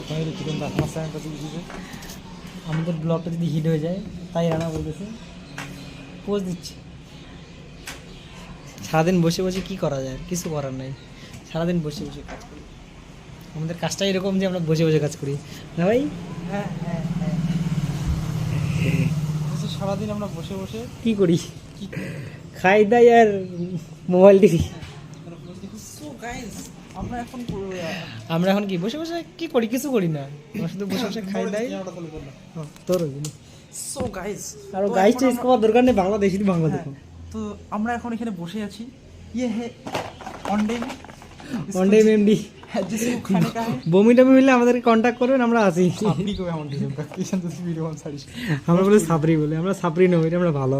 আপনাদের চিকেন আমার চ্যানেলটা দিয়েছে, আমাদের ব্লগটা যদি হিট হয়ে যায় তাই রানা বলতেছে পোজ দিচ্ছে। সারাদিন বসে বসে কী করা যায়, কিছু করার নাই, সারাদিন বসে বসে কাজ করি। আমাদের কাজটা এরকম যে আমরা বসে বসে কাজ করি না ভাই? হ্যাঁ হ্যাঁ হ্যাঁ, সারাদিন আমরা বসে বসে কী করি, খাই দাই আর মোবাইল টিভি। আমরা এখন কি বসে বসে কি করি, কিছু করি না, আমরা শুধু বসে বসে খাই দাই। তোর সো গাইস, আর গাইস চেঞ্জ করার দরকার নেই, বাংলাদেশি বাংলা দেখো। তো আমরা এখন এখানে বসে আছি, ইয়ে হে ওয়ান ডে এমডি, जिसको खाने का है বমি টমি হলে আমাদেরকে কন্টাক্ট করবেন, আমরা আছি। সাবরি কো এমন দিছেন কিষান তো ভিডিও অন ছাড়িস, আমরা বলে সাবরি বলে, আমরা সাবরি নই, এটা আমরা ভালো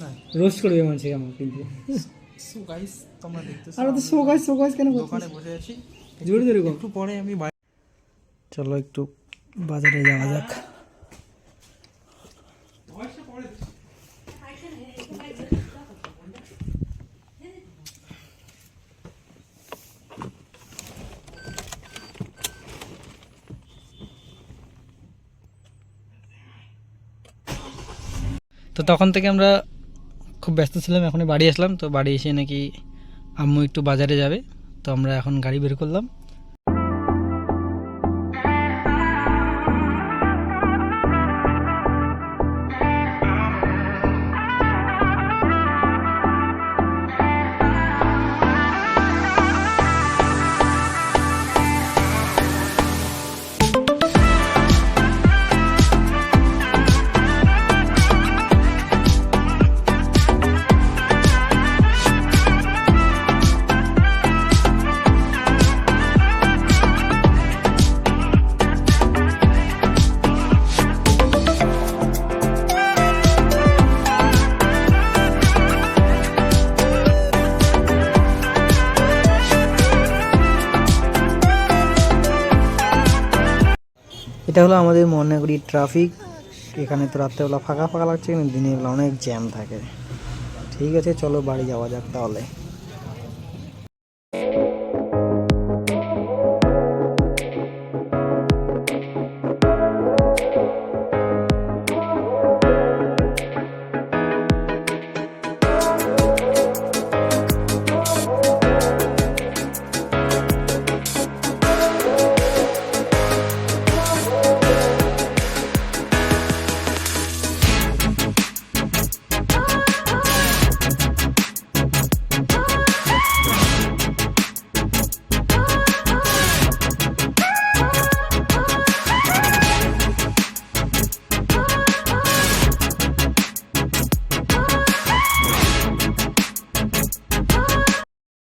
না রোস্ট করে এমন ছে আমরা। কিন্তু সো গাইস তোমরা দেখতেছো, আমরা তো সো গাইস কেন দোকানে বসে আছি, জোরে জোরে একটু পরে আমি চলো একটু বাজারে যাওয়া যাক। তো তখন থেকে আমরা খুব ব্যস্ত ছিলাম, এখন বাড়ি আসলাম। তো বাড়ি এসে নাকি আম্মু একটু বাজারে যাবে, তো আমরা এখন গাড়ি বের করলাম। এটা হলো আমাদের ময়নাগুড়ি ট্রাফিক। এখানে তো রাত্রেবেলা ফাঁকা ফাঁকা লাগছে, কিন্তু দিনের বেলা অনেক জ্যাম থাকে। ঠিক আছে, চলো বাড়ি যাওয়া যাক তাহলে।